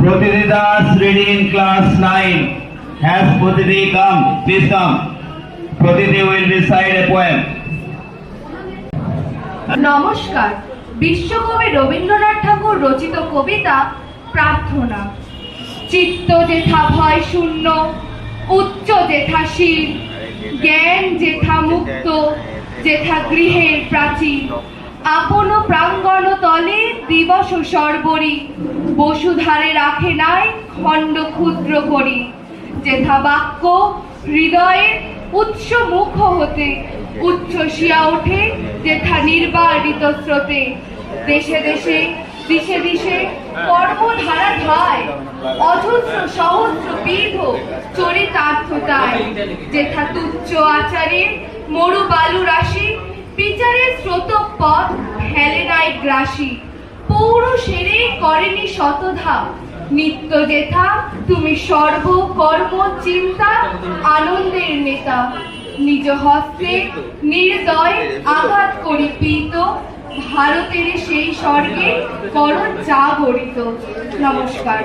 Pratiti Das reading in class 9. Has Pratiti come? Please come. Pratiti will recite a poem. নমস্কার। বিশ্বকবি রবীন্দ্রনাথ ঠাকুর রচিত কবিতা প্রার্থনা। চিত্ত যেথা ভয় শূন্য, উচ্চ যেথা শির, জ্ঞান যেথা মুক্ত, যেথা গৃহের প্রাচীর, আপন প্রাঙ্গণ তলে দিবস সর্বরি, বসুধারে রাখে নাই খণ্ড ক্ষুদ্র করি, যেথা বাক্য হৃদয়ে উৎস মুখ হতে উচ্ছ্বসিয়া ওঠে, যেথা নির্বারিত স্রোতে, দেশে দেশে দিশে দিশে কর্মধারা ধায়, অজস্র সহস্র বিধ চরিতার্থতায়, যেথা তুচ্ছ আচারে মরু বালু রাশি, বিচারের স্রোত পথ ফেলে নাই গ্রাসী, পৌরুষেরে করেনি শতধা, নিত্য যেথা তুমি সর্বকর্ম চিন্তা আনন্দের নেতা, নিজ হস্তে নির্দয় আঘাত করি পীত, ভারতের সেই স্বর্গে করো জাগরিত। নমস্কার।